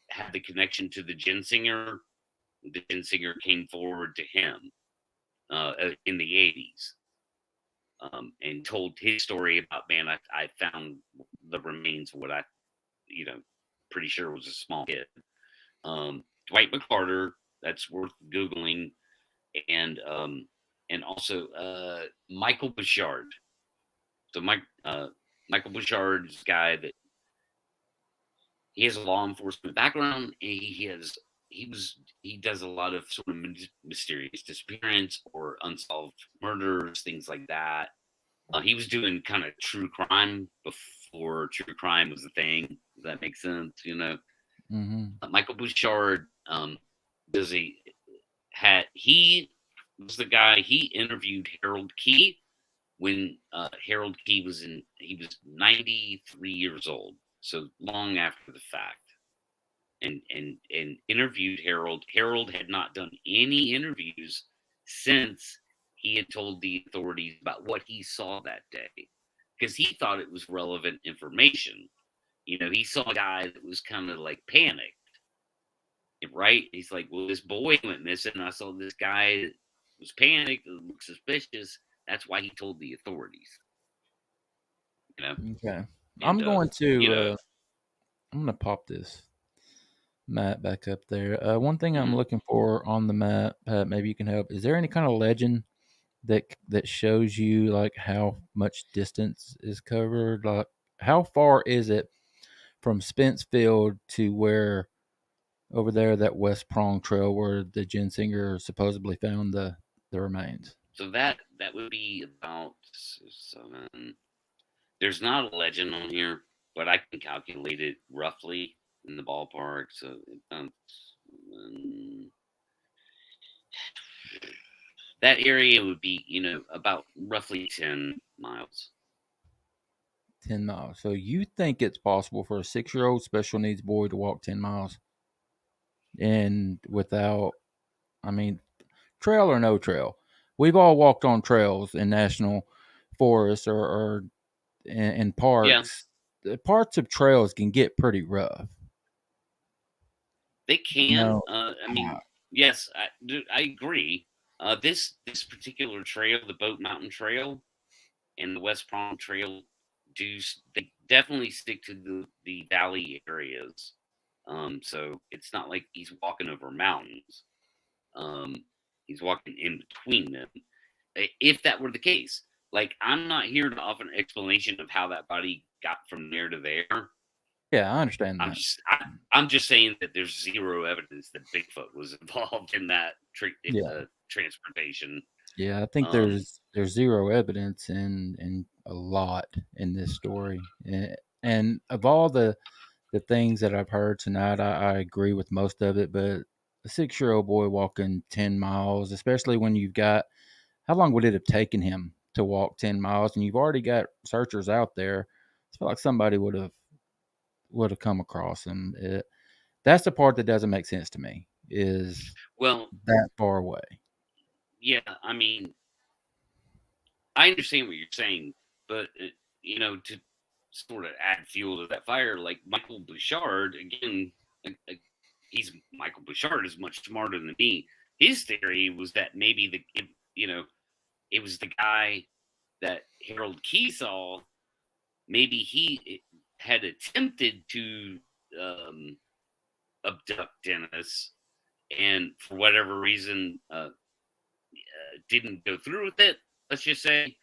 had the connection to the Ginsinger. The Ginsinger came forward to him in the 80s and told his story about, man, I found the remains of what I, pretty sure was a small kid. Dwight McCarter, that's worth Googling. And also Michael Bouchard. So Michael Bouchard is a guy that he has a law enforcement background. He does a lot of sort of mysterious disappearance or unsolved murders, things like that. He was doing kind of true crime before true crime was a thing. Does that make sense? Mm-hmm. Michael Bouchard he was the guy. He interviewed Harold Key when Harold Key was 93 years old, so long after the fact, and interviewed Harold. Harold had not done any interviews since he had told the authorities about what he saw that day because he thought it was relevant information. He saw a guy that was kind of like panicked, right? He's like, well, this boy went missing. And I saw this guy that was panicked and looked suspicious. That's why he told the authorities. Okay. And, I'm going to pop this map back up there. One thing I'm looking for on the map, Pat, maybe you can help. Is there any kind of legend that shows you like how much distance is covered? Like, how far is it from Spence Field to where over there that West Prong Trail where the Gensinger supposedly found the remains? So that would be about 7. There's not a legend on here, but I can calculate it roughly in the ballpark. So that area would be, about roughly 10 miles. 10 miles. So you think it's possible for a 6-year-old special needs boy to walk 10 miles and without, trail or no trail? We've all walked on trails in national forests or in parks. Yeah. The parts of trails can get pretty rough. They can. Yes, I agree. This particular trail, the Boat Mountain Trail and the West Prong Trail, they definitely stick to the valley areas. So it's not like he's walking over mountains. He's walking in between them. If that were the case, like, I'm not here to offer an explanation of how that body got from there to there. Yeah, I understand that. I'm just saying that there's zero evidence that Bigfoot was involved in that transportation. Yeah, I think there's zero evidence and a lot in this story. And of all the things that I've heard tonight, I agree with most of it. But a 6-year-old boy walking 10 miles, especially when you've got, how long would it have taken him to walk 10 miles? And you've already got searchers out there. I feel like somebody would have come across him. That's the part that doesn't make sense to me, is that far away. Yeah, I understand what you're saying, but to sort of add fuel to that fire, like Michael Bouchard, again, Michael Bouchard is much smarter than me. His theory was that maybe it was the guy that Harold Key saw. Maybe he had attempted to abduct Dennis, and for whatever reason didn't go through with it. Let's just say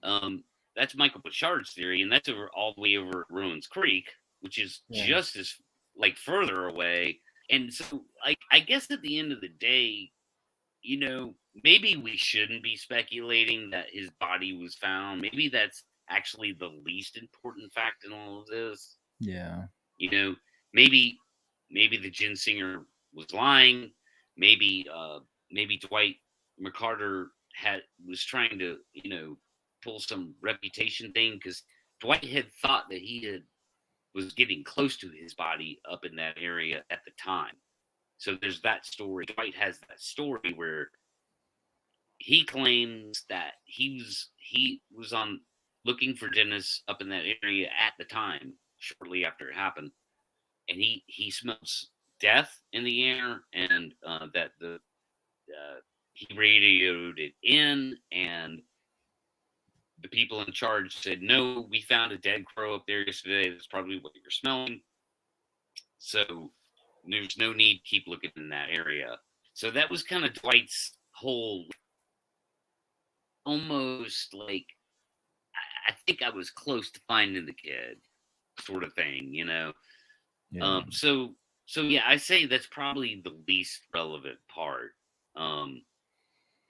that's Michael Bouchard's theory, and that's all the way over at Ruins Creek, which is just as further away. And so, I guess at the end of the day, maybe we shouldn't be speculating that his body was found. Maybe that's actually the least important fact in all of this. Yeah. Maybe the Gensinger was lying. Maybe Dwight McCarter was trying to, pull some reputation thing, because Dwight had thought that he was getting close to his body up in that area at the time. So there's that story. Dwight has that story where he claims that he was on looking for Dennis up in that area at the time, shortly after it happened, and he smells death in the air, and that he radioed it in, and the people in charge said, no, we found a dead crow up there yesterday. That's probably what you're smelling. So there's no need to keep looking in that area. So that was kind of Dwight's whole, almost like, I think I was close to finding the kid sort of thing, Yeah. So yeah, I say that's probably the least relevant part,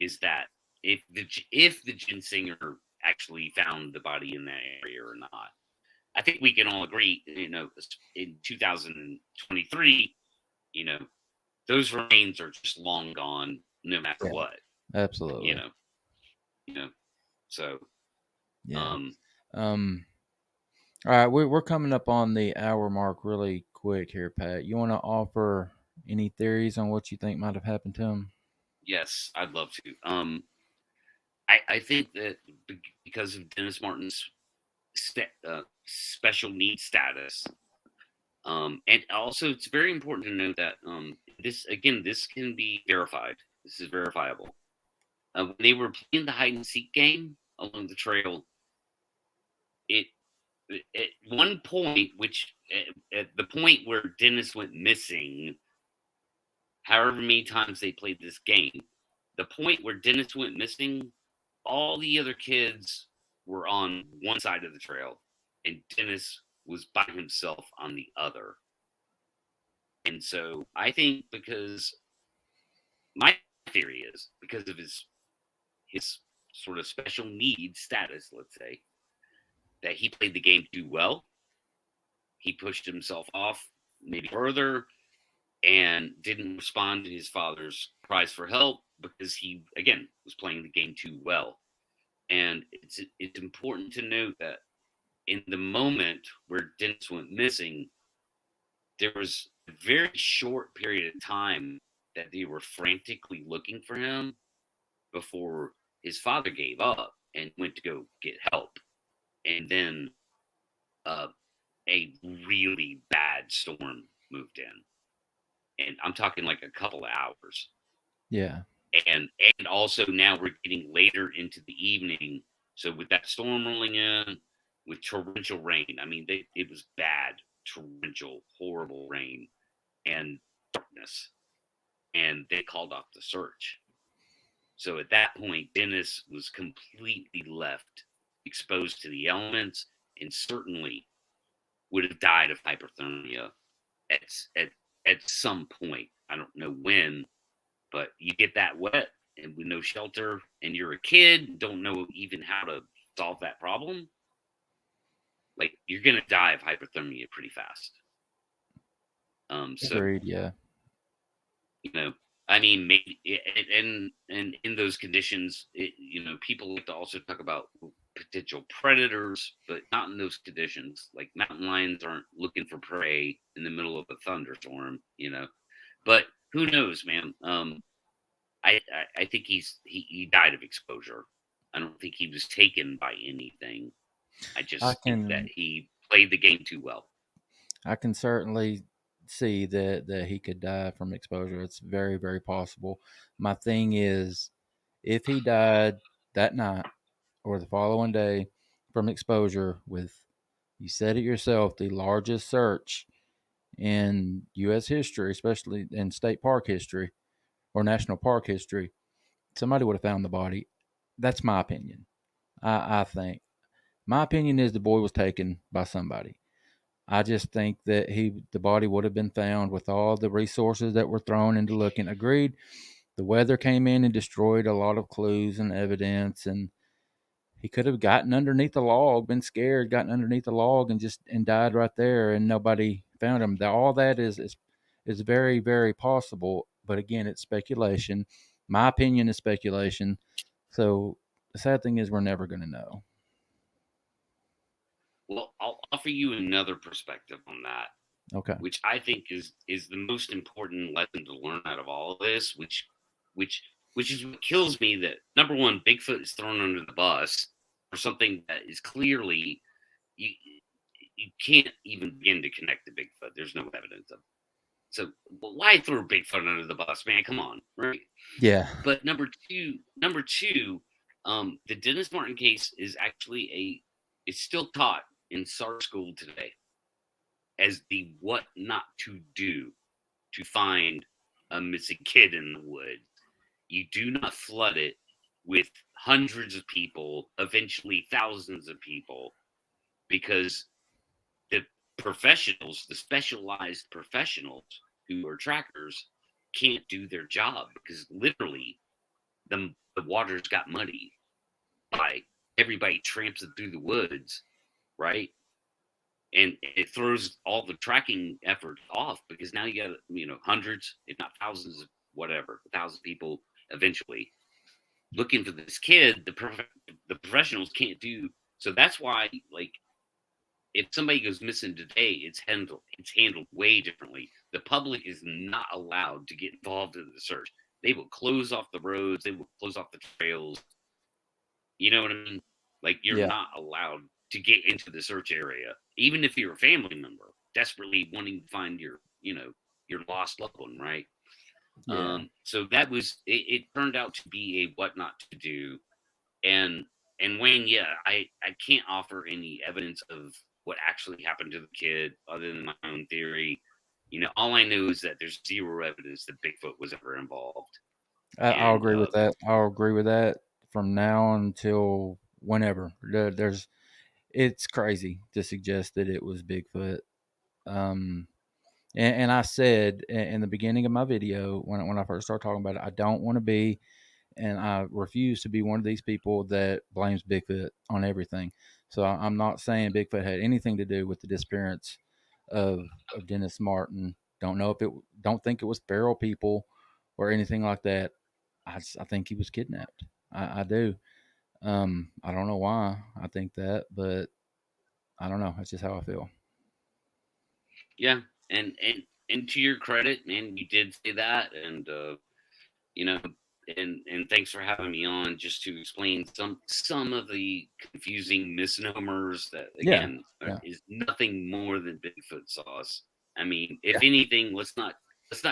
is that if the Gensinger actually found the body in that area or not. I think we can all agree, in 2023, those remains are just long gone, no matter what. Absolutely. So. Yeah. All right, we're coming up on the hour mark really quick here, Pat. You want to offer any theories on what you think might have happened to him? Yes, I'd love to. I think that because of Dennis Martin's special needs status, and also it's very important to note that this can be verified. This is verifiable. When they were playing the hide and seek game along the trail, it at one point, which at the point where Dennis went missing, however many times they played this game, the point where Dennis went missing, all the other kids were on one side of the trail, and Dennis was by himself on the other. And so I think because my theory is because of his sort of special needs status, let's say, that he played the game too well. He pushed himself off maybe further and didn't respond to his father's cries for help because he, again, was playing the game too well. And it's important to note that in the moment where Dennis went missing, there was a very short period of time that they were frantically looking for him before his father gave up and went to go get help. And then a really bad storm moved in. And I'm talking like a couple of hours. Yeah. And also now we're getting later into the evening. So with that storm rolling in, with torrential rain, I mean, it was bad, torrential, horrible rain and darkness. And they called off the search. So at that point, Dennis was completely left exposed to the elements and certainly would have died of hypothermia at some point. I don't know when, but you get that wet and with no shelter and you're a kid, don't know even how to solve that problem. Like, you're going to die of hypothermia pretty fast. So, Agreed, yeah. you know, I mean, maybe, and in those conditions, people like to also talk about potential predators, but not in those conditions. Like, mountain lions aren't looking for prey in the middle of a thunderstorm, But who knows, man? I think he died of exposure. I don't think he was taken by anything. I just think that he played the game too well. I can certainly see that he could die from exposure. It's very, very possible. My thing is, if he died that night or the following day from exposure with, you said it yourself, the largest search in U.S. history, especially in state park history or national park history, somebody would have found the body. That's my opinion. I think. My opinion is the boy was taken by somebody. I just think that the body would have been found with all the resources that were thrown into looking. Agreed. The weather came in and destroyed a lot of clues and evidence, and he could have gotten underneath the log, been scared, gotten underneath the log, and died right there, and nobody found him. All that is very, very possible. But again, it's speculation. My opinion is speculation. So the sad thing is, we're never going to know. Well, I'll offer you another perspective on that. Okay. Which I think is the most important lesson to learn out of all of this, which is what kills me, that number one, Bigfoot is thrown under the bus for something that is clearly you can't even begin to connect to Bigfoot. There's no evidence of it. So why throw Bigfoot under the bus, man? Come on, right? Yeah. But number two, the Dennis Martin case is actually it's still taught in SAR school today as the what not to do to find a missing kid in the woods. You do not flood it with hundreds of people, eventually thousands of people, because the professionals, the specialized professionals who are trackers, can't do their job because literally the waters got muddy by everybody tramping through the woods, right? And it throws all the tracking effort off because now you got, hundreds, if not thousands, of whatever, 1,000 people eventually looking for this kid. The professionals can't do. So that's why, like, if somebody goes missing today, it's handled way differently. The public is not allowed to get involved in the search. They will close off the roads. They will close off the trails. You know what I mean? Like, you're Yeah. not allowed to get into the search area, even if you're a family member desperately wanting to find your, your lost loved one, right? Yeah. So that was it turned out to be a what not to do. And Wayne, yeah, I can't offer any evidence of what actually happened to the kid other than my own theory. All I know is that there's zero evidence that Bigfoot was ever involved. I'll And agree with that. I'll agree with that from now until whenever. It's crazy to suggest that it was Bigfoot. Um, and I said in the beginning of my video when I first started talking about it, I don't want to be, and I refuse to be one of these people that blames Bigfoot on everything. So I'm not saying Bigfoot had anything to do with the disappearance of Dennis Martin. Don't think it was feral people or anything like that. I think he was kidnapped. I do. I don't know why I think that, but I don't know. That's just how I feel. yeah, and to your credit, man, you did say that, and you know, and thanks for having me on just to explain some of the confusing misnomers that Yeah. again Yeah. is nothing more than Bigfoot sauce. I mean, if Yeah. anything, let's not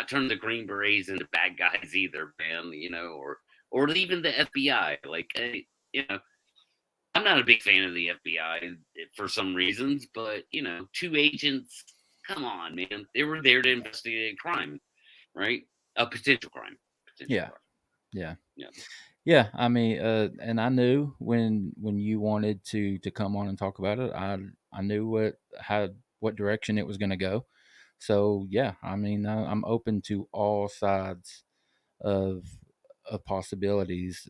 turn the Green Berets into bad guys either, man. Or even the FBI. Like, I'm not a big fan of the FBI for some reasons, but two agents. Come on, man. They were there to investigate a crime, right? A potential crime. Potential Yeah. crime. Yeah. Yeah. Yeah, I mean, and I knew when you wanted to come on and talk about it, I knew what direction it was going to go. So yeah, I mean, I'm open to all sides of possibilities.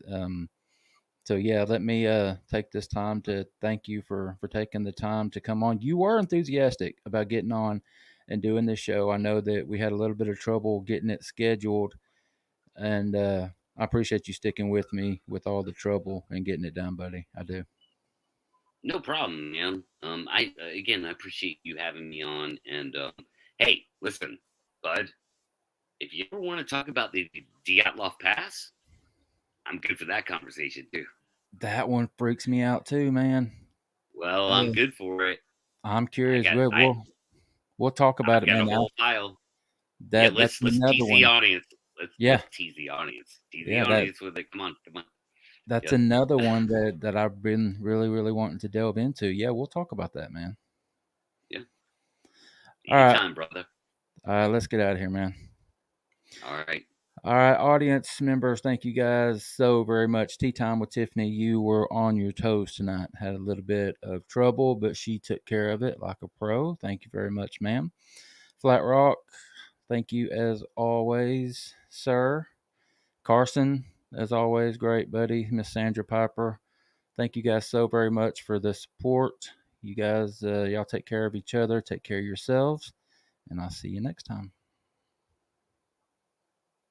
So yeah, let me take this time to thank you for taking the time to come on. You were enthusiastic about getting on and doing this show. I know that we had a little bit of trouble getting it scheduled, and I appreciate you sticking with me with all the trouble and getting it done, buddy. I do. No problem, man. I appreciate you having me on. And hey, listen, bud, if you ever want to talk about the Dyatlov Pass, I'm good for that conversation too. That one freaks me out too, man. Well, I'm Uh, good for it. I'm I curious. got I We'll talk about I've it, got a man. whole file. Yeah, That's let's another tease the one. audience. Yeah, Let's tease the audience. Tease the yeah. audience with it. Come on, come on. That's Yeah, another one that I've been really wanting to delve into. Yeah, we'll talk about that, man. yeah. All right, Anytime, brother. let's get out of here, man. All right. All right, audience members, thank you guys so very much. Tea Time with Tiffany, you were on your toes tonight. Had a little bit of trouble, but she took care of it like a pro. Thank you very much, ma'am. Flat Rock, thank you as always, sir. Carson, as always, great buddy. Miss Sandra Piper, thank you guys so very much for the support. You guys, y'all take care of each other, take care of yourselves, and I'll see you next time.